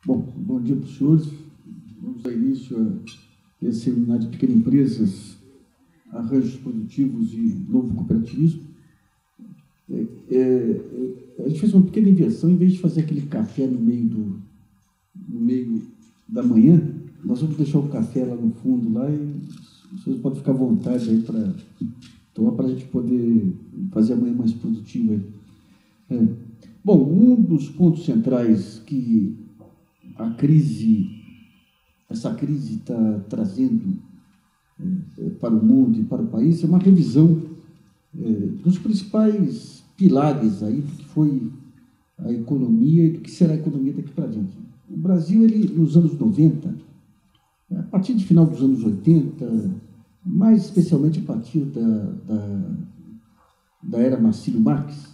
Bom dia para os senhores. Vamos dar início a esse seminário de pequenas empresas, arranjos produtivos e novo cooperativismo. A gente fez uma pequena inversão. Em vez de fazer aquele café no meio da manhã, nós vamos deixar o café lá no fundo, lá, e os senhores podem ficar à vontade aí para tomar, para a gente poder fazer a manhã mais produtiva aí. Bom, um dos pontos centrais que essa crise está trazendo para o mundo e para o país é uma revisão dos principais pilares aí do que foi a economia e do que será a economia daqui para diante. O Brasil, nos anos 90, a partir de final dos anos 80, mais especialmente a partir da era Marcílio Marx,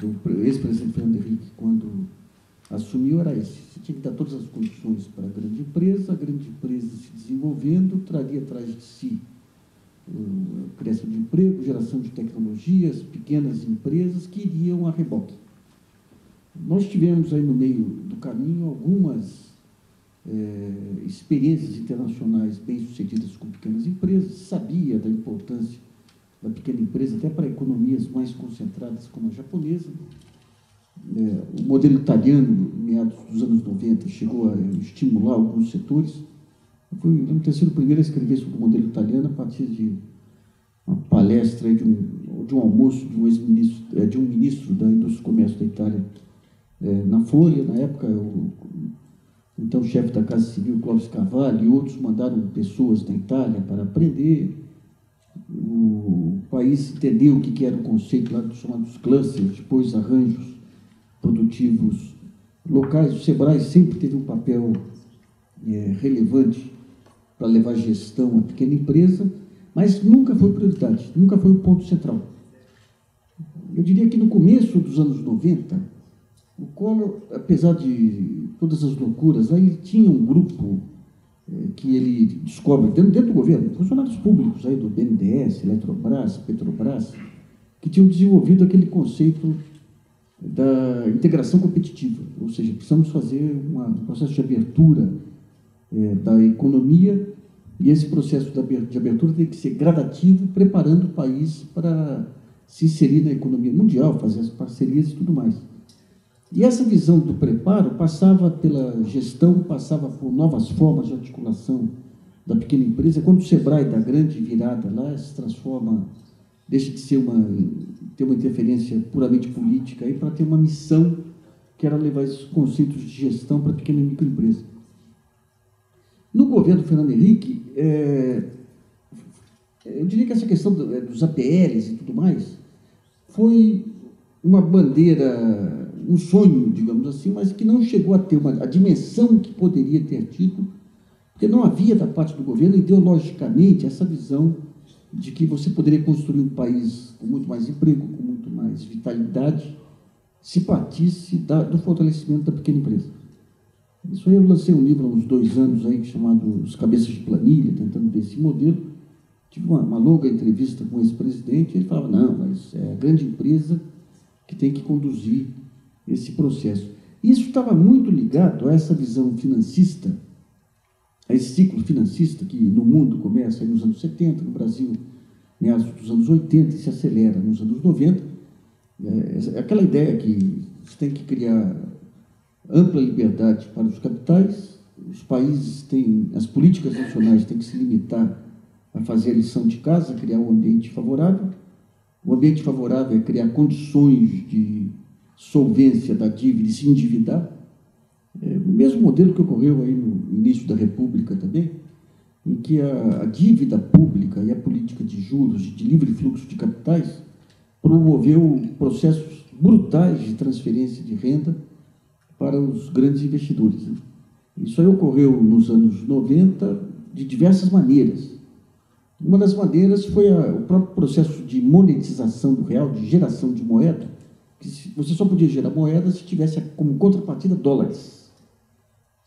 o ex-presidente Fernando Henrique, quando assumiu, era esse: você tinha que dar todas as condições para a grande empresa se desenvolvendo, traria atrás de si criação de emprego, geração de tecnologias, pequenas empresas que iriam a reboque. Nós tivemos aí no meio do caminho algumas experiências internacionais bem-sucedidas com pequenas empresas, sabia da importância da pequena empresa até para economias mais concentradas como a japonesa. O modelo italiano, meados dos anos 90, chegou a estimular alguns setores. Eu fui ter sido o primeiro a escrever sobre o modelo italiano a partir de uma palestra, de um almoço de um ex-ministro, de um ministro da Indústria e Comércio da Itália, na Folha. Na época, então, o chefe da Casa Civil, Clóvis Carvalho, e outros mandaram pessoas da Itália para aprender. O país entendeu o que era o conceito lá dos chamados clusters, depois arranjos produtivos locais. O SEBRAE sempre teve um papel relevante para levar gestão à pequena empresa, mas nunca foi prioridade, nunca foi o ponto central. Eu diria que no começo dos anos 90, o Collor, apesar de todas as loucuras, aí tinha um grupo que ele descobre dentro do governo, funcionários públicos aí do BNDES, Eletrobras, Petrobras, que tinham desenvolvido aquele conceito da integração competitiva, ou seja, precisamos fazer um processo de abertura da economia, e esse processo de abertura tem que ser gradativo, preparando o país para se inserir na economia mundial, fazer as parcerias e tudo mais. E essa visão do preparo passava pela gestão, passava por novas formas de articulação da pequena empresa. Quando o SEBRAE dá grande virada lá, se transforma, deixa de ser ter uma interferência puramente política aí, para ter uma missão que era levar esses conceitos de gestão para a pequena e microempresa. No governo Fernando Henrique, eu diria que essa questão dos APLs e tudo mais foi uma bandeira, um sonho, digamos assim, mas que não chegou a ter a dimensão que poderia ter tido, porque não havia da parte do governo, ideologicamente, essa visão de que você poderia construir um país com muito mais emprego, com muito mais vitalidade, se partisse do fortalecimento da pequena empresa. Isso aí eu lancei um livro há uns 2 anos aí, chamado Os Cabeças de Planilha, tentando ver esse modelo. Tive uma longa entrevista com esse presidente, e ele falava: não, mas é a grande empresa que tem que conduzir esse processo. Isso estava muito ligado a essa visão financista, a esse ciclo financista que no mundo começa aí nos anos 70, no Brasil, meados dos anos 80, e se acelera nos anos 90. Aquela ideia que você tem que criar ampla liberdade para os capitais, os países as políticas nacionais têm que se limitar a fazer a lição de casa, criar um ambiente favorável. O ambiente favorável é criar condições de solvência da dívida e se endividar. O mesmo modelo que ocorreu aí no início da República também, em que a dívida pública e a política de juros e de livre fluxo de capitais promoveu processos brutais de transferência de renda para os grandes investidores. Isso aí ocorreu nos anos 90 de diversas maneiras. Uma das maneiras foi o próprio processo de monetização do real, de geração de moeda, que você só podia gerar moeda se tivesse como contrapartida dólares.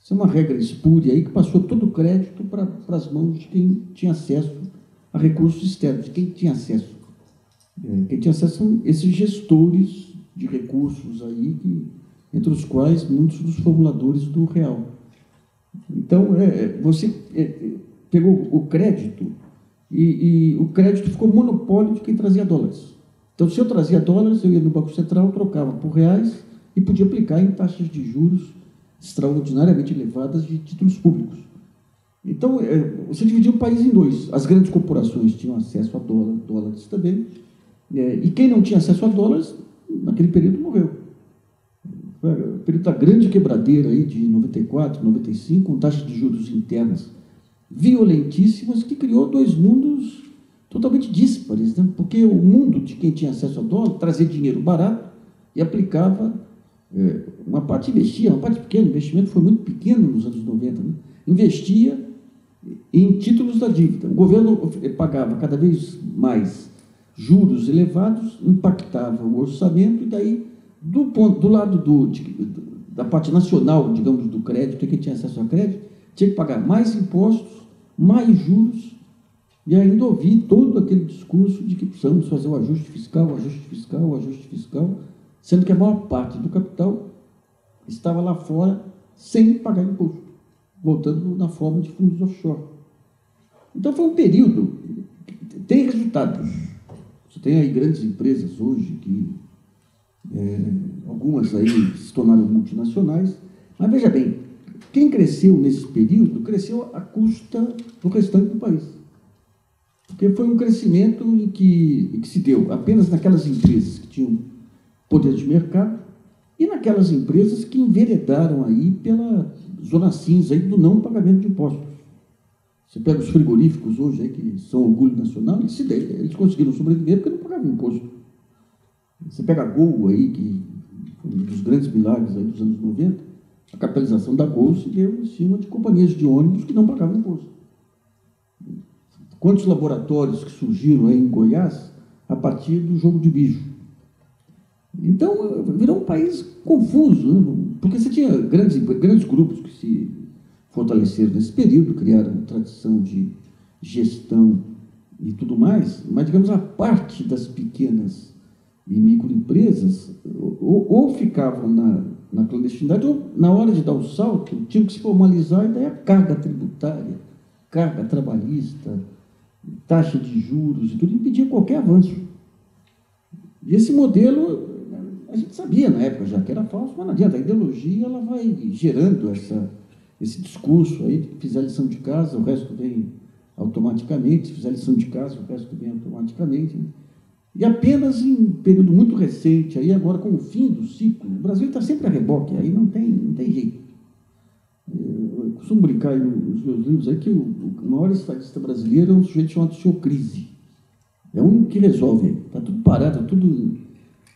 Isso é uma regra espúria aí que passou todo o crédito para as mãos de quem tinha acesso a recursos externos, de quem tinha acesso. Quem tinha acesso são esses gestores de recursos aí, entre os quais muitos dos formuladores do real. Então, você pegou o crédito e o crédito ficou monopólio de quem trazia dólares. Então, se eu trazia dólares, eu ia no Banco Central, trocava por reais e podia aplicar em taxas de juros extraordinariamente elevadas de títulos públicos. Então, você dividia o país em dois. As grandes corporações tinham acesso a dólares também, e quem não tinha acesso a dólares, naquele período, morreu. Foi o período da grande quebradeira aí de 94, 95, com taxas de juros internas violentíssimas, que criou dois mundos totalmente díspares, né? Porque o mundo de quem tinha acesso a dólar trazia dinheiro barato e aplicava, uma parte investia, uma parte pequena, o investimento foi muito pequeno nos anos 90, né? Investia em títulos da dívida. O governo pagava cada vez mais juros elevados, impactava o orçamento, e daí, do lado da parte nacional, digamos, do crédito, quem tinha acesso a crédito, tinha que pagar mais impostos, mais juros, e ainda ouvir todo aquele discurso de que precisamos fazer o ajuste fiscal, o ajuste fiscal, o ajuste fiscal, sendo que a maior parte do capital estava lá fora sem pagar imposto, voltando na forma de fundos offshore. Então, foi um período que tem resultados. Você tem aí grandes empresas hoje que algumas aí se tornaram multinacionais, mas veja bem, quem cresceu nesse período, cresceu à custa do restante do país. Porque foi um crescimento em que se deu apenas naquelas empresas que tinham poder de mercado e naquelas empresas que enveredaram aí pela zona cinza aí do não pagamento de impostos. Você pega os frigoríficos hoje, aí, que são orgulho nacional, eles conseguiram sobreviver porque não pagavam imposto. Você pega a Gol, aí, que foi um dos grandes milagres aí dos anos 90, a capitalização da Gol se deu em cima de companhias de ônibus que não pagavam imposto. Quantos laboratórios que surgiram aí em Goiás a partir do jogo de bicho? Então, virou um país confuso, né? Porque você tinha grandes grupos que se fortaleceram nesse período, criaram tradição de gestão e tudo mais, mas, digamos, a parte das pequenas e microempresas ou ficavam na clandestinidade, ou, na hora de dar o salto, tinham que se formalizar, e daí a carga tributária, carga trabalhista, taxa de juros e tudo impedia qualquer avanço. E esse modelo, a gente sabia na época já que era falso, mas não adianta, a ideologia ela vai gerando esse discurso aí, que fizer a lição de casa, o resto vem automaticamente, se fizer a lição de casa, o resto vem automaticamente. Né? E apenas em período muito recente, aí agora com o fim do ciclo, o Brasil está sempre a reboque, aí não tem jeito. Eu costumo brincar nos meus livros aí que o maior estadista brasileiro é um sujeito chamado Senhor Crise. É o único que resolve. Está tudo parado, está tudo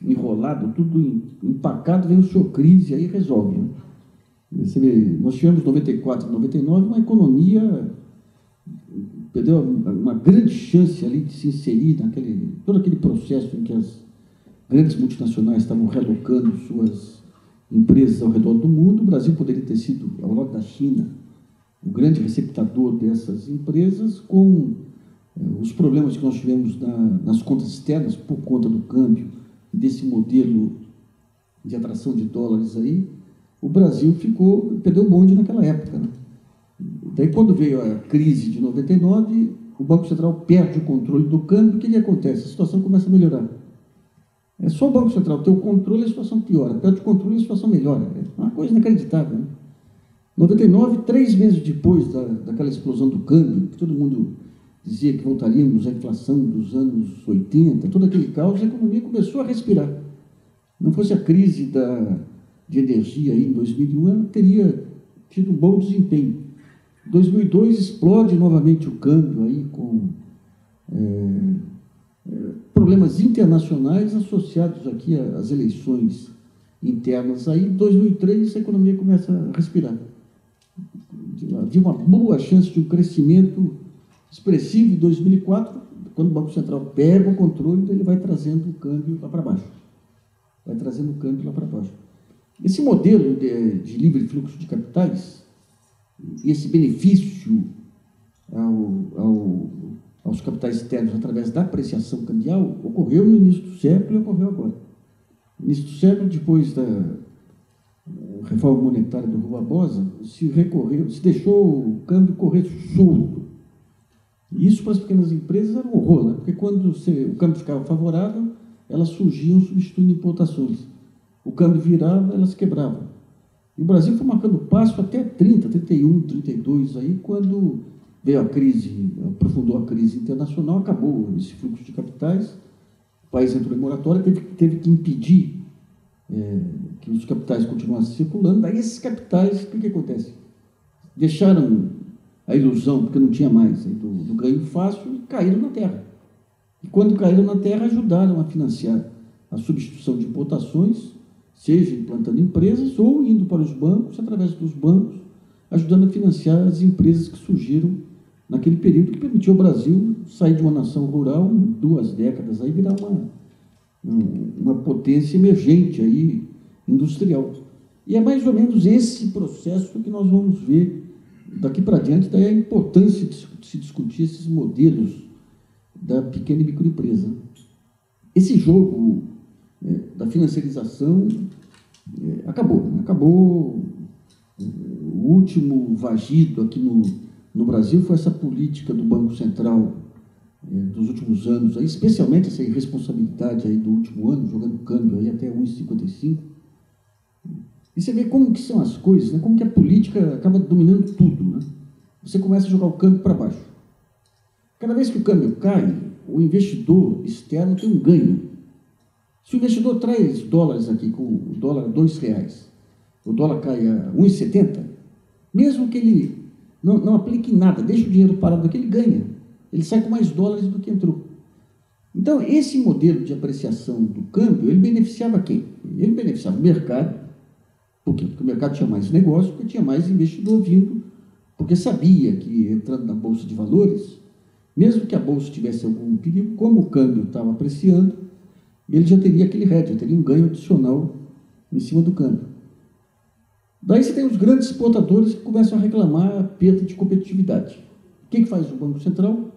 enrolado, tudo empacado, vem o Senhor Crise, aí resolve. Né? Você vê, nós tivemos 94 e 99 uma economia perdeu uma grande chance ali de se inserir todo aquele processo em que as grandes multinacionais estavam relocando suas empresas ao redor do mundo. O Brasil poderia ter sido, ao lado da China, o grande receptador dessas empresas, com os problemas que nós tivemos nas contas externas por conta do câmbio e desse modelo de atração de dólares aí. O Brasil perdeu o bonde naquela época. Né? Daí, quando veio a crise de 99, o Banco Central perde o controle do câmbio. O que acontece? A situação começa a melhorar. É só o Banco Central ter o controle, a situação piora. Perde o controle, a situação melhora. É uma coisa inacreditável. Né? 99, 3 meses depois daquela explosão do câmbio, que todo mundo dizia que voltaríamos à inflação dos anos 80, todo aquele caos, a economia começou a respirar. Não fosse a crise de energia aí em 2001, ela teria tido um bom desempenho. Em 2002 explode novamente o câmbio aí com problemas internacionais associados aqui às eleições internas. Aí, em 2003, a economia começa a respirar. Havia uma boa chance de um crescimento expressivo em 2004, quando o Banco Central pega o controle, ele vai trazendo o câmbio lá para baixo. Esse modelo de livre fluxo de capitais, esse benefício aos capitais externos através da apreciação cambial, ocorreu no início do século e ocorreu agora. No início do século, depois reforma monetária do Rui Barbosa, se deixou o câmbio correr solto. Isso para as pequenas empresas era um horror, né? Porque quando o câmbio ficava favorável, elas surgiam substituindo importações. O câmbio virava, elas quebravam. E o Brasil foi marcando passo até 30, 31, 32, aí, quando veio a crise, aprofundou a crise internacional, acabou esse fluxo de capitais, o país entrou em moratória, teve que impedir que os capitais continuassem circulando. Daí esses capitais, o que acontece? Deixaram a ilusão, porque não tinha mais, do ganho fácil, e caíram na terra. E quando caíram na terra, ajudaram a financiar a substituição de importações, seja implantando empresas ou indo para os bancos, através dos bancos, ajudando a financiar as empresas que surgiram naquele período, que permitiu ao Brasil sair de uma nação rural em 2 décadas, aí virar uma potência emergente aí, industrial. E é mais ou menos esse processo que nós vamos ver daqui para diante, daí a importância de se discutir esses modelos da pequena e microempresa. Esse jogo da financiarização acabou. O último vagido aqui no Brasil foi essa política do Banco Central dos últimos anos, aí, especialmente essa irresponsabilidade aí do último ano, jogando câmbio aí até 1,55. E você vê como que são as coisas, né? Como que a política acaba dominando tudo, né? Você começa a jogar o câmbio para baixo. Cada vez que o câmbio cai, o investidor externo tem um ganho. Se o investidor traz dólares aqui, com o dólar a R$2, o dólar cai a 1,70, mesmo que ele não aplique nada, deixe o dinheiro parado aqui, ele ganha. Ele sai com mais dólares do que entrou. Então, esse modelo de apreciação do câmbio, ele beneficiava quem? Ele beneficiava o mercado. Por quê? Porque o mercado tinha mais negócio, porque tinha mais investidor vindo, porque sabia que, entrando na Bolsa de Valores, mesmo que a Bolsa tivesse algum perigo, como o câmbio estava apreciando, ele já teria aquele hedge, já teria um ganho adicional em cima do câmbio. Daí você tem os grandes exportadores que começam a reclamar a perda de competitividade. O que faz o Banco Central?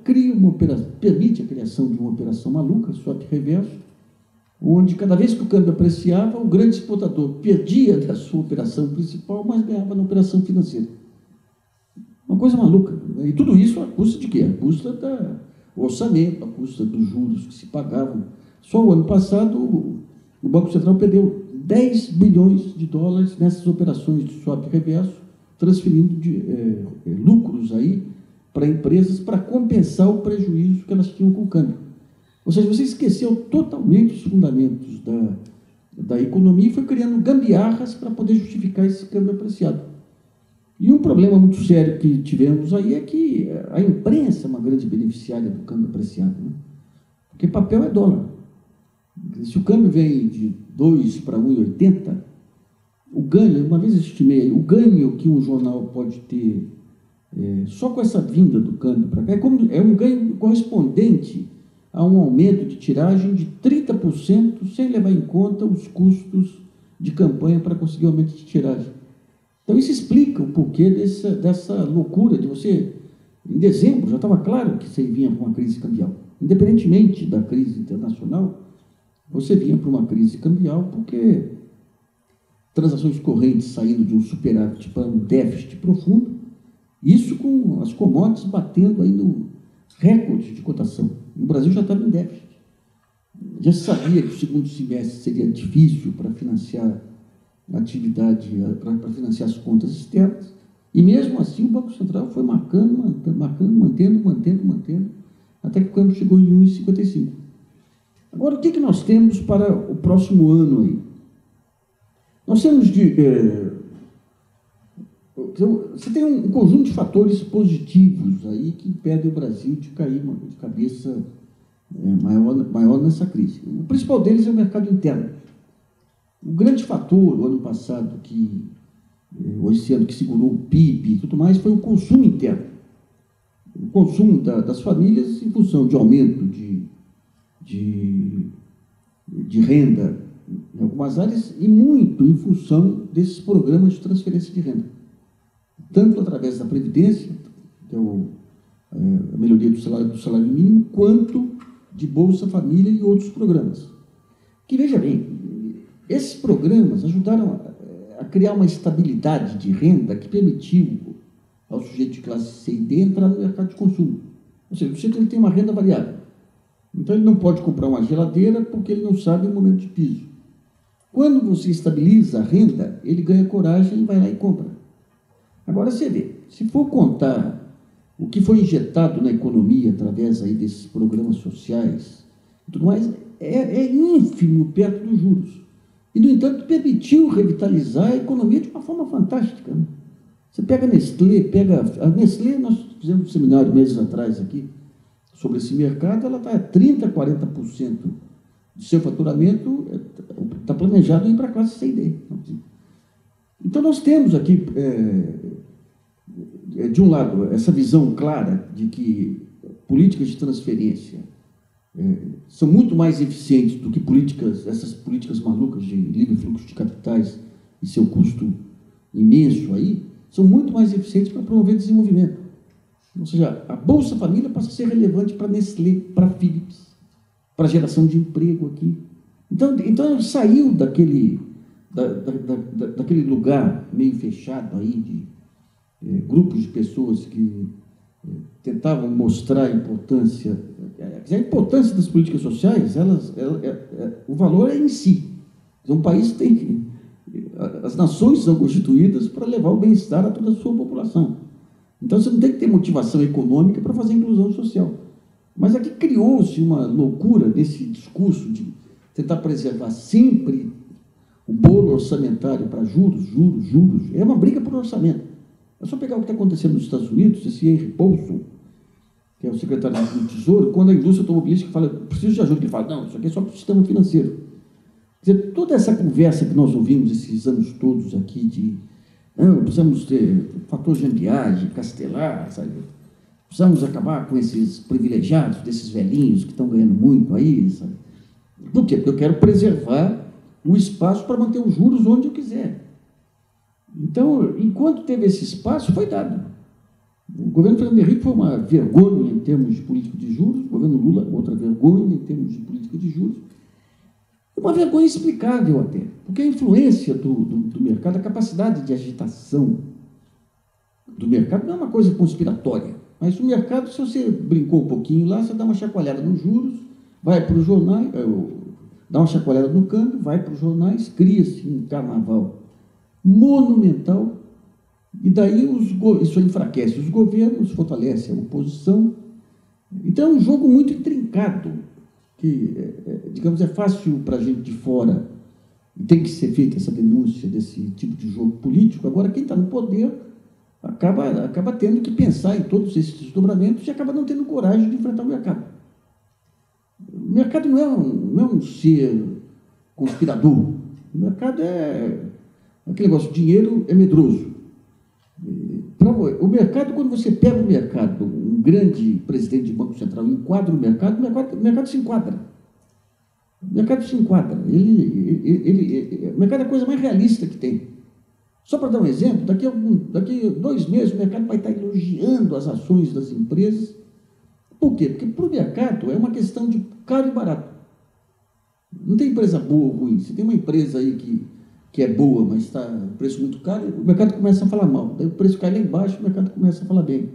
Permite a criação de uma operação maluca, swap reverso, onde cada vez que o câmbio apreciava, o grande exportador perdia da sua operação principal, mas ganhava na operação financeira. Uma coisa maluca. E tudo isso à custa de quê? À custa do orçamento, à custa dos juros que se pagavam. Só o ano passado, o Banco Central perdeu 10 bilhões de dólares nessas operações de swap reverso, transferindo lucros aí para empresas para compensar o prejuízo que elas tinham com o câmbio. Ou seja, você esqueceu totalmente os fundamentos da economia e foi criando gambiarras para poder justificar esse câmbio apreciado. E um problema muito sério que tivemos aí é que a imprensa é uma grande beneficiária do câmbio apreciado, né? Porque papel é dólar. Se o câmbio vem de 2 para 1,80, o ganho, uma vez eu estimei, o ganho que um jornal pode ter só com essa vinda do câmbio para cá é um ganho correspondente a um aumento de tiragem de 30%, sem levar em conta os custos de campanha para conseguir o aumento de tiragem. Então, isso explica o porquê dessa loucura de você... Em dezembro, já estava claro que você vinha para uma crise cambial. Independentemente da crise internacional, você vinha para uma crise cambial porque transações correntes saindo de um superávit para um déficit profundo, isso com as commodities batendo aí no recorde de cotação. O Brasil já estava em déficit. Já sabia que o segundo semestre seria difícil para financiar a atividade, para financiar as contas externas, e mesmo assim o Banco Central foi mantendo, até que o câmbio chegou em 1,55. Agora, o que nós temos para o próximo ano aí? Nós temos você tem um conjunto de fatores positivos aí que impedem o Brasil de cair de cabeça maior nessa crise. O principal deles é o mercado interno. O grande fator do ano passado, esse ano que segurou o PIB e tudo mais, foi o consumo interno. O consumo das famílias em função de aumento de renda em algumas áreas e muito em função desses programas de transferência de renda. Tanto através da Previdência, que é a melhoria do salário mínimo, quanto de Bolsa Família e outros programas. Que, veja bem, esses programas ajudaram a criar uma estabilidade de renda que permitiu ao sujeito de classe C e D entrar no mercado de consumo. Ou seja, o sujeito ele tem uma renda variável. Então, ele não pode comprar uma geladeira porque ele não sabe o momento de piso. Quando você estabiliza a renda, ele ganha coragem e vai lá e compra. Agora, você vê, se for contar o que foi injetado na economia através aí desses programas sociais e tudo mais, é ínfimo perto dos juros. E, no entanto, permitiu revitalizar a economia de uma forma fantástica, né? Você pega a Nestlé, a Nestlé, nós fizemos um seminário meses atrás aqui sobre esse mercado, ela está a 30%, 40% de seu faturamento está planejado ir para a classe C e D. Então, nós temos aqui, de um lado, essa visão clara de que políticas de transferência são muito mais eficientes do que essas políticas malucas de livre fluxo de capitais e seu custo imenso aí, são muito mais eficientes para promover desenvolvimento. Ou seja, a Bolsa Família passa a ser relevante para a Nestlé, para a Philips, para a geração de emprego aqui. Então saiu daquele lugar meio fechado aí de grupos de pessoas que tentavam mostrar a importância das políticas sociais. O valor é em si. Um país tem que... As nações são constituídas para levar o bem-estar a toda a sua população. Então, você não tem que ter motivação econômica para fazer inclusão social. Mas aqui criou-se uma loucura nesse discurso de tentar preservar sempre o bolo orçamentário para juros. É uma briga por orçamento. É só pegar o que está acontecendo nos Estados Unidos, esse Henry Paulson, que é o secretário do Tesouro, quando a indústria automobilística fala, preciso de ajuda, ele fala, não, isso aqui é só para o sistema financeiro. Quer dizer, toda essa conversa que nós ouvimos esses anos todos aqui de não, precisamos ter fator de ambiagem, castelar, sabe? Precisamos acabar com esses privilegiados, desses velhinhos que estão ganhando muito aí, sabe? Por quê? Porque eu quero preservar o espaço para manter os juros onde eu quiser. Então, enquanto teve esse espaço, foi dado. O governo Fernando Henrique foi uma vergonha em termos de política de juros, o governo Lula, outra vergonha em termos de política de juros. Uma vergonha explicável até, porque a influência do mercado, a capacidade de agitação do mercado não é uma coisa conspiratória, mas o mercado, se você brincou um pouquinho lá, você dá uma chacoalhada nos juros, vai para os jornais, dá uma chacoalhada no câmbio, vai para os jornais, cria-se um carnaval monumental, e daí isso enfraquece os governos, fortalece a oposição. Então é um jogo muito intrincado, que, digamos, é fácil para a gente de fora, e tem que ser feita essa denúncia desse tipo de jogo político. Agora, quem está no poder acaba tendo que pensar em todos esses desdobramentos e acaba não tendo coragem de enfrentar o mercado. O mercado não é um ser conspirador. O mercado é aquele negócio, dinheiro é medroso. O mercado, quando você pega o mercado, um grande presidente de Banco Central enquadra o mercado se enquadra. O mercado se enquadra. O mercado é a coisa mais realista que tem. Só para dar um exemplo, daqui a 2 meses o mercado vai estar elogiando as ações das empresas. Por quê? Porque para o mercado é uma questão de caro e barato. Não tem empresa boa ou ruim. Se tem uma empresa aí que é boa, mas está o preço muito caro, o mercado começa a falar mal. Daí o preço cai lá embaixo, o mercado começa a falar bem.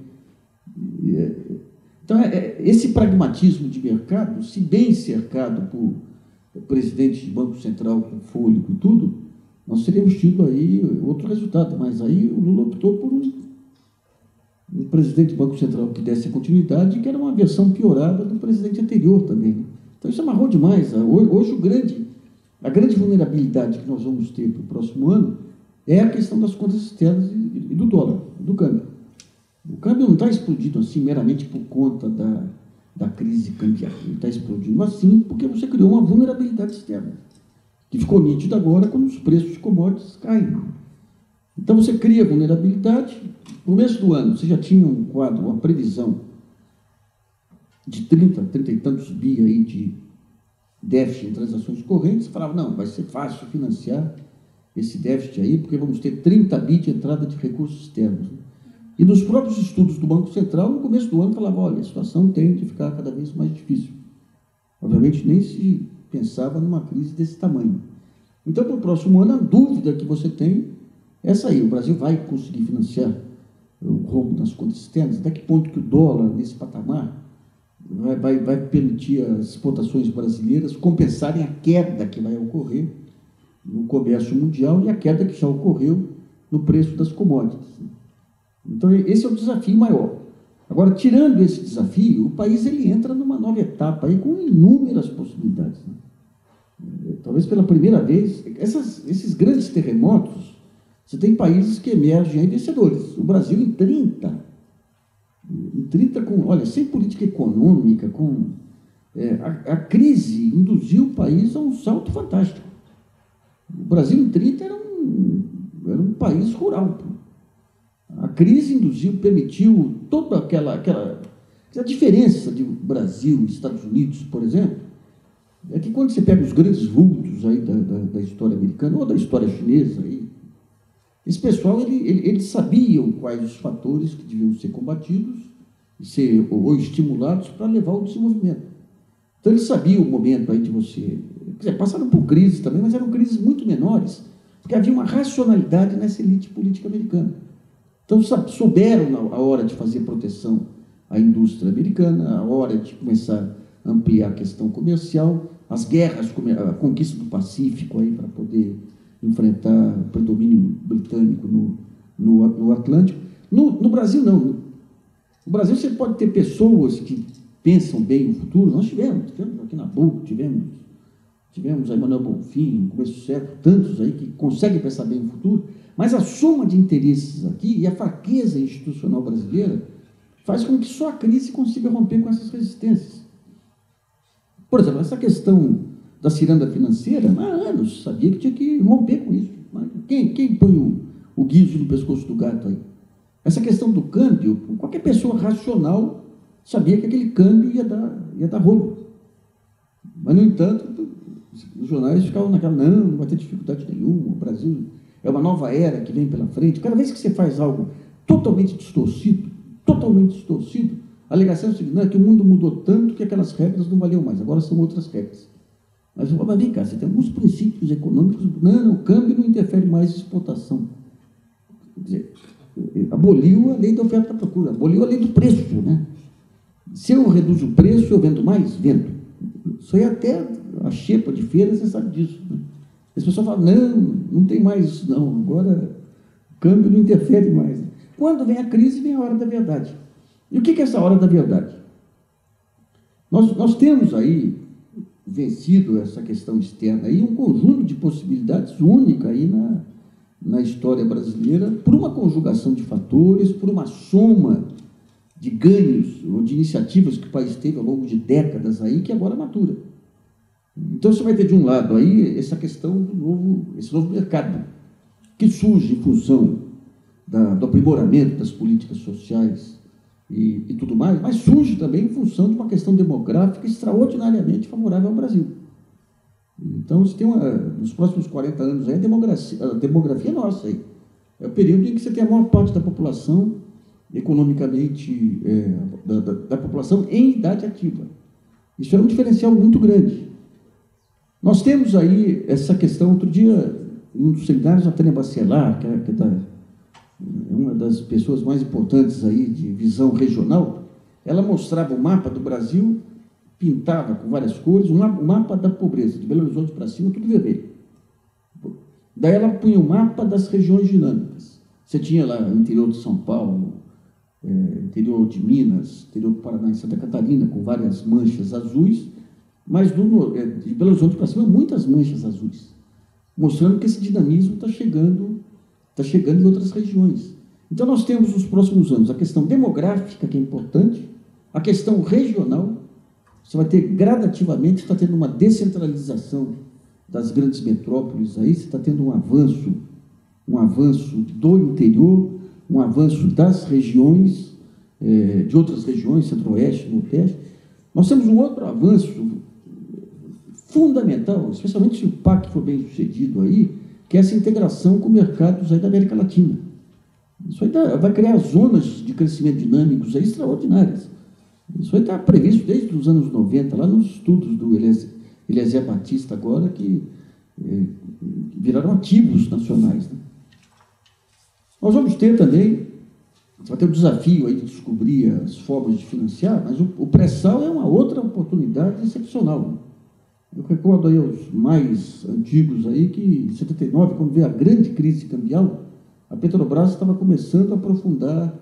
Então, esse pragmatismo de mercado, se bem cercado por presidentes de Banco Central com fôlego e tudo, nós teríamos tido aí outro resultado. Mas aí o Lula optou por um presidente do Banco Central que desse a continuidade, que era uma versão piorada do presidente anterior também. Então, isso amarrou demais. Hoje, a grande vulnerabilidade que nós vamos ter para o próximo ano é a questão das contas externas e do dólar, do câmbio. O câmbio não está explodindo assim meramente por conta da crise cambial. Ele está explodindo assim porque você criou uma vulnerabilidade externa, que ficou nítida agora quando os preços de commodities caem. Então, você cria vulnerabilidade. No começo do ano, você já tinha um quadro, uma previsão de 30 e tantos bi aí de déficit em transações correntes. Você falava, não, vai ser fácil financiar esse déficit aí, porque vamos ter 30 bi de entrada de recursos externos. E nos próprios estudos do Banco Central, no começo do ano, falava, olha, a situação tende a ficar cada vez mais difícil. Obviamente, nem se pensava numa crise desse tamanho. Então, para o próximo ano, a dúvida que você tem é essa aí: o Brasil vai conseguir financiar o rombo nas contas externas? Até que ponto que o dólar, nesse patamar, vai permitir as exportações brasileiras compensarem a queda que vai ocorrer no comércio mundial e a queda que já ocorreu no preço das commodities. Então, esse é o desafio maior. Agora, tirando esse desafio, o país ele entra numa nova etapa aí, com inúmeras possibilidades, né? Talvez pela primeira vez, esses grandes terremotos, você tem países que emergem aí vencedores. O Brasil, em 30 olha, sem política econômica, a crise induziu o país a um salto fantástico. O Brasil, em 30, era um país rural. A crise permitiu toda aquela diferença de Brasil e Estados Unidos, por exemplo, é que quando você pega os grandes vultos aí da história americana ou da história chinesa, aí, esse pessoal, eles sabiam quais os fatores que deviam ser combatidos ou estimulados para levar ao desenvolvimento. Então, eles sabiam o momento aí de você... Quer dizer, passaram por crises também, mas eram crises muito menores, porque havia uma racionalidade nessa elite política americana. Então, souberam a hora de fazer proteção à indústria americana, a hora de começar a ampliar a questão comercial, as guerras, a conquista do Pacífico aí para poder enfrentar o predomínio britânico no Atlântico. No Brasil, não. No Brasil, você pode ter pessoas que pensam bem no futuro. Nós tivemos aqui Nabuco, tivemos aí Manuel Bonfim, no começo do século, tantos aí que conseguem pensar bem no futuro, mas a soma de interesses aqui e a fraqueza institucional brasileira faz com que só a crise consiga romper com essas resistências. Por exemplo, essa questão da ciranda financeira, há anos sabia que tinha que romper com isso. Quem põe o guizo no pescoço do gato aí? Essa questão do câmbio, qualquer pessoa racional sabia que aquele câmbio ia dar rolo. Mas, no entanto, os jornais ficavam naquela, não vai ter dificuldade nenhuma, o Brasil é uma nova era que vem pela frente. Cada vez que você faz algo totalmente distorcido, a alegação é o seguinte: não, é que o mundo mudou tanto que aquelas regras não valiam mais, agora são outras regras. Mas vem cá, você tem alguns princípios econômicos, não, o câmbio não interfere mais em exportação. Quer dizer, aboliu a lei da oferta e da procura, aboliu a lei do preço, né? Se eu reduzo o preço, eu vendo mais? Vendo. Isso aí até a xepa de feira, você sabe disso, né? As pessoas falam, não tem mais isso, não, agora o câmbio não interfere mais. Quando vem a crise, vem a hora da verdade. E o que é essa hora da verdade? Nós temos aí vencido essa questão externa, aí um conjunto de possibilidades única aí na história brasileira, por uma conjugação de fatores, por uma soma de ganhos ou de iniciativas que o país teve ao longo de décadas aí, que agora matura. Então, você vai ter, de um lado, aí essa questão esse novo mercado, que surge em função do aprimoramento das políticas sociais e tudo mais, mas surge também em função de uma questão demográfica extraordinariamente favorável ao Brasil. Então, você tem nos próximos 40 anos aí, a demografia nossa aí. É o período em que você tem a maior parte da população economicamente, da população em idade ativa. Isso é um diferencial muito grande. Nós temos aí essa questão, outro dia, em um dos seminários, a Tânia Bacelar, que é uma das pessoas mais importantes aí de visão regional, ela mostrava o mapa do Brasil, pintava com várias cores, o mapa da pobreza, de Belo Horizonte para cima, tudo vermelho. Daí ela punha o mapa das regiões dinâmicas. Você tinha lá o interior de São Paulo, interior de Minas, interior do Paraná e Santa Catarina, com várias manchas azuis, mas de Belo Horizonte para cima, muitas manchas azuis, mostrando que esse dinamismo está chegando em outras regiões. Então, nós temos nos próximos anos a questão demográfica, que é importante, a questão regional. Você vai ter gradativamente, está tendo uma descentralização das grandes metrópoles aí, você está tendo um avanço do interior, um avanço das regiões, de outras regiões, centro-oeste, nordeste. Nós temos um outro avanço fundamental, especialmente se o PAC for bem sucedido aí, que é essa integração com mercados aí da América Latina. Isso aí vai criar zonas de crescimento dinâmicos aí extraordinárias. Isso aí está previsto desde os anos 90, lá nos estudos do Eliezer Batista agora, que viraram ativos nacionais, né? Nós vamos ter também, você vai ter o desafio aí de descobrir as formas de financiar, mas o pré-sal é uma outra oportunidade excepcional, né? Eu recordo aí os mais antigos aí que, em 79, quando veio a grande crise cambial, a Petrobras estava começando a aprofundar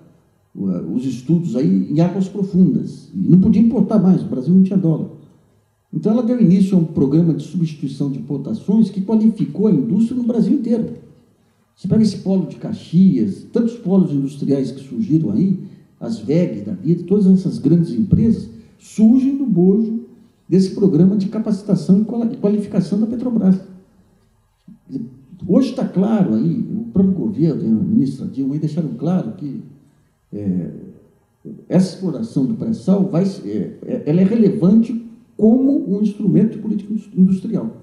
os estudos aí em águas profundas. E não podia importar mais, o Brasil não tinha dólar. Então, ela deu início a um programa de substituição de importações que qualificou a indústria no Brasil inteiro. Você pega esse polo de Caxias, tantos polos industriais que surgiram aí, as VEG da vida, todas essas grandes empresas, surgem do bojo desse programa de capacitação e qualificação da Petrobras. Hoje está claro aí, o próprio governo, a ministra Dilma, aí deixaram claro que essa exploração do pré-sal ela é relevante como um instrumento de política industrial.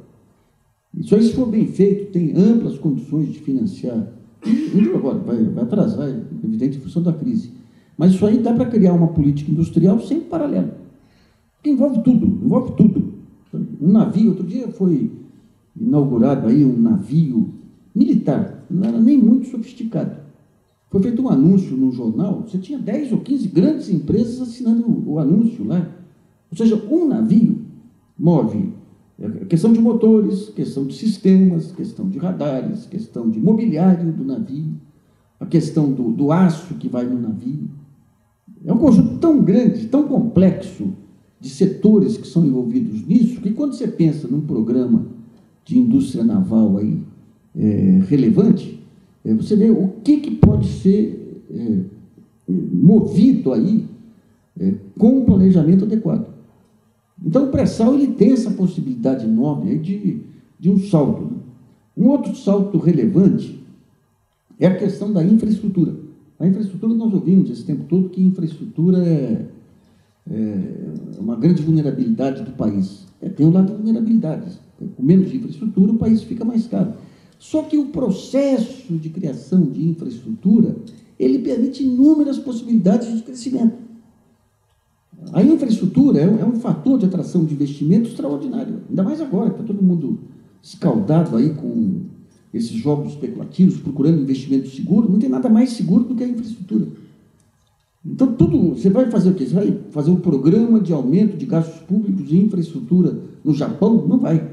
Isso aí, se for bem feito, tem amplas condições de financiar. Não digo agora, vai atrasar, é evidente, em função da crise. Mas isso aí dá para criar uma política industrial sem paralelo. Que envolve tudo, envolve tudo. Um navio, outro dia foi inaugurado aí um navio militar, não era nem muito sofisticado. Foi feito um anúncio no jornal, você tinha 10 ou 15 grandes empresas assinando o anúncio lá. Ou seja, um navio move questão de motores, questão de sistemas, questão de radares, questão de mobiliário do navio, a questão do aço que vai no navio. É um conjunto tão grande, tão complexo de setores que são envolvidos nisso, que quando você pensa num programa de indústria naval aí, relevante, você vê o que pode ser movido aí com um planejamento adequado. Então, o pré-sal ele tem essa possibilidade enorme aí de um salto, né? Um outro salto relevante é a questão da infraestrutura. A infraestrutura, nós ouvimos esse tempo todo que infraestrutura é uma grande vulnerabilidade do país. Tem um lado de vulnerabilidades. Com menos infraestrutura, o país fica mais caro. Só que o processo de criação de infraestrutura, ele permite inúmeras possibilidades de crescimento. A infraestrutura é um fator de atração de investimento extraordinário, ainda mais agora, que está todo mundo escaldado aí com esses jogos especulativos, procurando investimento seguro. Não tem nada mais seguro do que a infraestrutura. Então, você vai fazer o quê? Você vai fazer um programa de aumento de gastos públicos em infraestrutura no Japão? Não vai.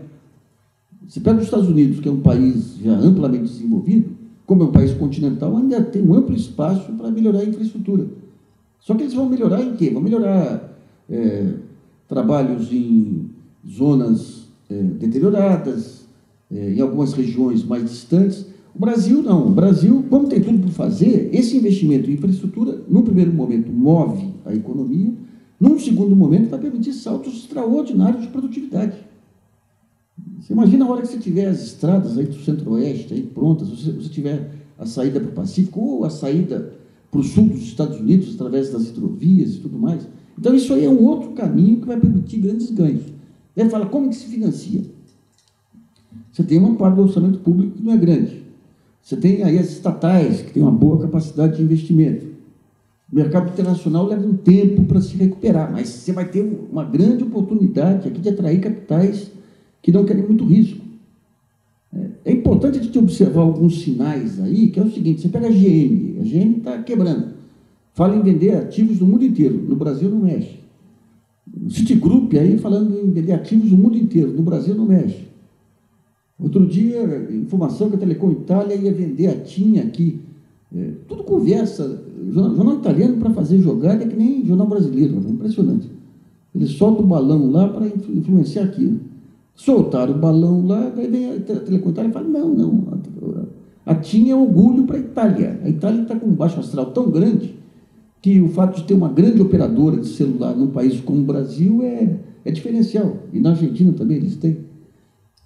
Você pega os Estados Unidos, que é um país já amplamente desenvolvido, como é um país continental, ainda tem um amplo espaço para melhorar a infraestrutura. Só que eles vão melhorar em quê? Vão melhorar trabalhos em zonas deterioradas, em algumas regiões mais distantes. O Brasil não. O Brasil, como tem tudo para fazer, esse investimento em infraestrutura, num primeiro momento, move a economia, num segundo momento, vai permitir saltos extraordinários de produtividade. Você imagina a hora que você tiver as estradas aí do Centro-Oeste aí prontas, você tiver a saída para o Pacífico ou a saída para o sul dos Estados Unidos, através das hidrovias e tudo mais. Então, isso aí é um outro caminho que vai permitir grandes ganhos. Ele fala, como que se financia? Você tem uma parte do orçamento público que não é grande. Você tem aí as estatais, que têm uma boa capacidade de investimento. O mercado internacional leva um tempo para se recuperar, mas você vai ter uma grande oportunidade aqui de atrair capitais que não querem muito risco. É importante a gente observar alguns sinais aí, que é o seguinte, você pega a GM está quebrando, fala em vender ativos no mundo inteiro, no Brasil não mexe. O Citigroup aí falando em vender ativos no mundo inteiro, no Brasil não mexe. Outro dia, informação que a Telecom Itália ia vender a TIM aqui. Tudo conversa. Jornal italiano para fazer jogada é que nem jornal brasileiro, é impressionante. Eles soltam o balão lá para influenciar aquilo. Soltaram o balão lá, daí vem a Telecom Itália e fala, não, a TIM é orgulho para a Itália. A Itália está com um baixo astral tão grande que o fato de ter uma grande operadora de celular num país como o Brasil é diferencial. E na Argentina também eles têm.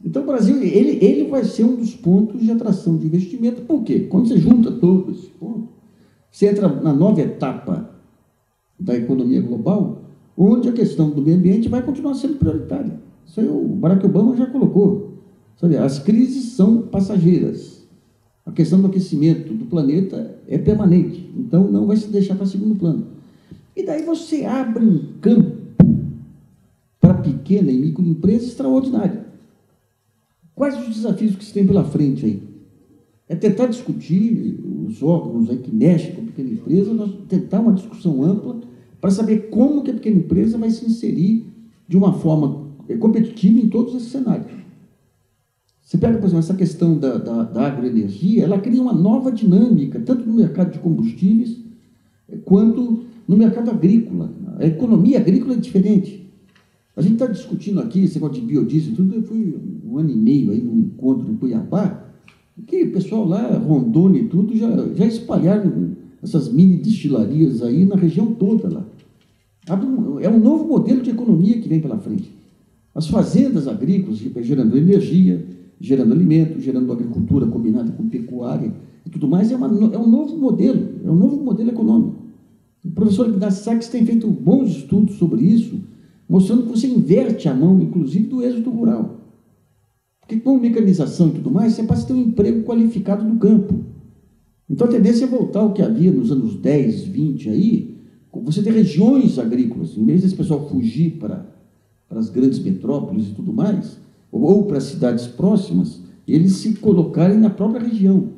Então, o Brasil ele vai ser um dos pontos de atração de investimento. Por quê? Quando você junta todos esses pontos, você entra na nova etapa da economia global, onde a questão do meio ambiente vai continuar sendo prioritária. Isso aí o Barack Obama já colocou. Sabe, as crises são passageiras. A questão do aquecimento do planeta é permanente. Então, não vai se deixar para segundo plano. E daí você abre um campo para pequena e microempresa extraordinária. Quais os desafios que se tem pela frente aí? É tentar discutir, os órgãos aí que mexem com a pequena empresa, nós tentar uma discussão ampla para saber como que a pequena empresa vai se inserir de uma forma competitiva em todos esses cenários. Você pega, por exemplo, essa questão da agroenergia, ela cria uma nova dinâmica, tanto no mercado de combustíveis, quanto no mercado agrícola. A economia agrícola é diferente. A gente está discutindo aqui esse negócio de biodiesel e tudo. Eu fui 1 ano e meio aí num encontro em Cuiabá, que o pessoal lá, Rondônia e tudo, já espalharam essas mini destilarias aí na região toda lá. É um novo modelo de economia que vem pela frente. As fazendas agrícolas gerando energia, gerando alimento, gerando agricultura combinada com pecuária e tudo mais, é um novo modelo econômico. O professor Ignacio Sachs tem feito bons estudos sobre isso, mostrando que você inverte a mão, inclusive, do êxodo rural. Porque com mecanização e tudo mais, você passa a ter um emprego qualificado no campo. Então a tendência é voltar ao que havia nos anos 10, 20 aí, você ter regiões agrícolas, em vez desse pessoal fugir para as grandes metrópoles e tudo mais, ou para as cidades próximas, eles se colocarem na própria região.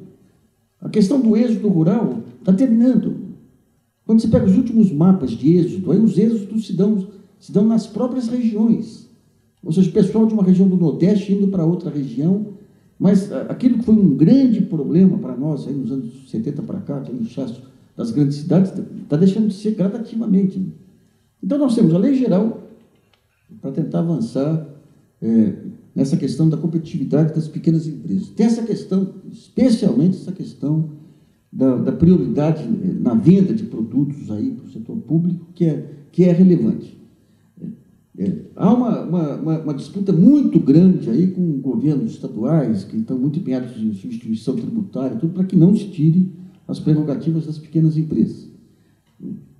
A questão do êxodo rural está terminando. Quando você pega os últimos mapas de êxodo, aí os êxodos se dão nas próprias regiões. Ou seja, o pessoal de uma região do Nordeste indo para outra região, mas aquilo que foi um grande problema para nós, aí nos anos 70 para cá, aquele inchaço das grandes cidades, está deixando de ser gradativamente. Então, nós temos a lei geral para tentar avançar nessa questão da competitividade das pequenas empresas. Tem essa questão, especialmente essa questão da prioridade na venda de produtos aí para o setor público, que é relevante. Há uma disputa muito grande aí com governos estaduais, que estão muito empenhados em substituição tributária, tudo para que não se tire as prerrogativas das pequenas empresas.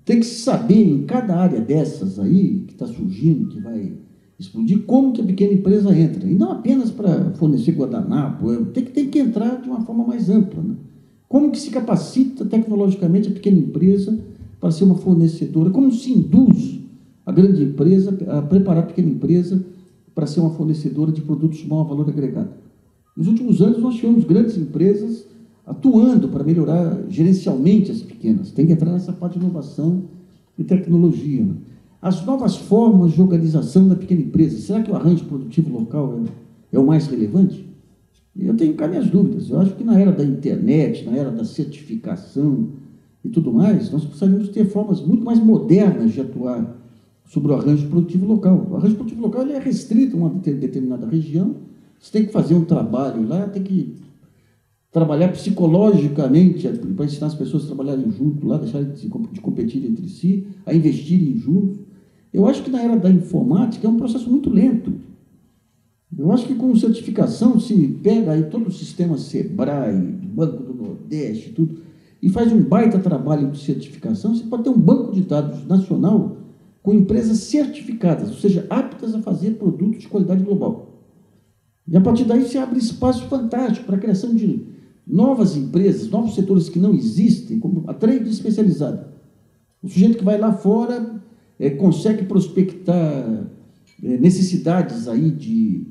Tem que se saber, em cada área dessas aí, que está surgindo, que vai explodir, como que a pequena empresa entra. E não apenas para fornecer guardanapo, tem que entrar de uma forma mais ampla, né? Como que se capacita tecnologicamente a pequena empresa para ser uma fornecedora? Como se induz a grande empresa a preparar a pequena empresa para ser uma fornecedora de produtos de maior valor agregado? Nos últimos anos, nós tivemos grandes empresas atuando para melhorar gerencialmente as pequenas. Tem que entrar nessa parte de inovação e tecnologia, né? As novas formas de organização da pequena empresa. Será que o arranjo produtivo local é o mais relevante? Eu tenho cá minhas dúvidas. Eu acho que na era da internet, na era da certificação e tudo mais, nós precisaríamos ter formas muito mais modernas de atuar sobre o arranjo produtivo local. O arranjo produtivo local ele é restrito a uma determinada região. Você tem que fazer um trabalho lá, tem que trabalhar psicologicamente para ensinar as pessoas a trabalharem junto lá, deixarem de competir entre si, a investirem juntos. Eu acho que na era da informática é um processo muito lento. Eu acho que com certificação se pega aí todo o sistema Sebrae, Banco do Nordeste, tudo, e faz um baita trabalho de certificação, você pode ter um banco de dados nacional com empresas certificadas, ou seja, aptas a fazer produtos de qualidade global. E a partir daí se abre espaço fantástico para a criação de novas empresas, novos setores que não existem, como a trade especializada. O sujeito que vai lá fora consegue prospectar necessidades aí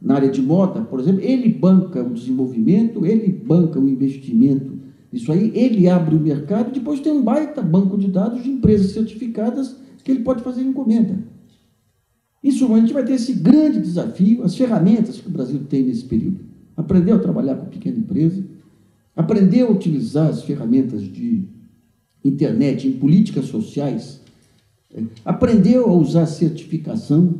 na área de moda, por exemplo, ele banca o desenvolvimento, ele banca o investimento, isso aí, ele abre o mercado, depois tem um baita banco de dados de empresas certificadas que ele pode fazer encomenda. Isso, a gente vai ter esse grande desafio, as ferramentas que o Brasil tem nesse período. Aprendeu a trabalhar com pequena empresa, aprendeu a utilizar as ferramentas de internet em políticas sociais, aprendeu a usar a certificação,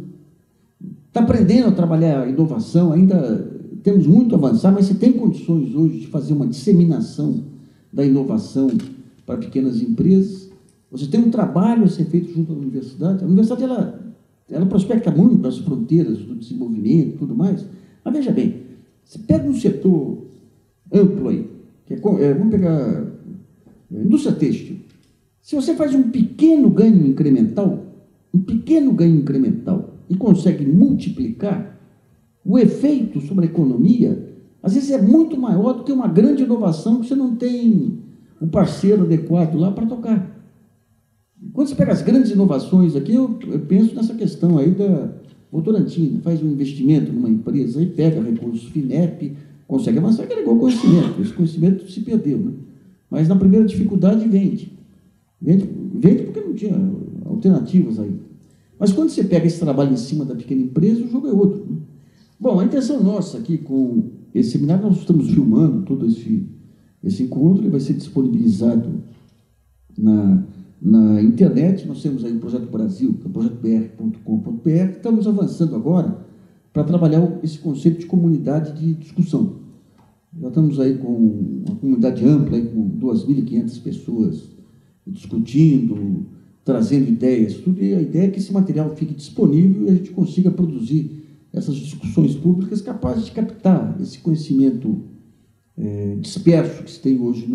está aprendendo a trabalhar a inovação, ainda temos muito a avançar, mas você tem condições hoje de fazer uma disseminação da inovação para pequenas empresas. Você tem um trabalho a ser feito junto à universidade. A universidade ela prospecta muito as fronteiras do desenvolvimento e tudo mais. Mas veja bem, você pega um setor amplo aí, vamos pegar a indústria têxtil. Se você faz um pequeno ganho incremental e consegue multiplicar, o efeito sobre a economia, às vezes é muito maior do que uma grande inovação que você não tem um parceiro adequado lá para tocar. Quando você pega as grandes inovações aqui, eu penso nessa questão aí Votorantim faz um investimento numa empresa e pega recursos FINEP, consegue avançar, agregou conhecimento. Esse conhecimento se perdeu, né? Mas na primeira dificuldade vende. Vende porque não tinha alternativas aí. Mas quando você pega esse trabalho em cima da pequena empresa, o jogo é outro, né? Bom, a intenção nossa aqui com esse seminário, nós estamos filmando todo esse encontro, ele vai ser disponibilizado na internet. Nós temos aí o Projeto Brasil, que é projetobr.com.br. Estamos avançando agora para trabalhar esse conceito de comunidade de discussão. Já estamos aí com uma comunidade ampla, aí com 2.500 pessoas discutindo, trazendo ideias, tudo, e a ideia é que esse material fique disponível e a gente consiga produzir essas discussões públicas capazes de captar esse conhecimento disperso que se tem hoje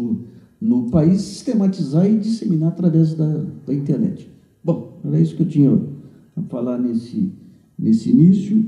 no país, sistematizar e disseminar através da internet. Bom, era isso que eu tinha a falar nesse início.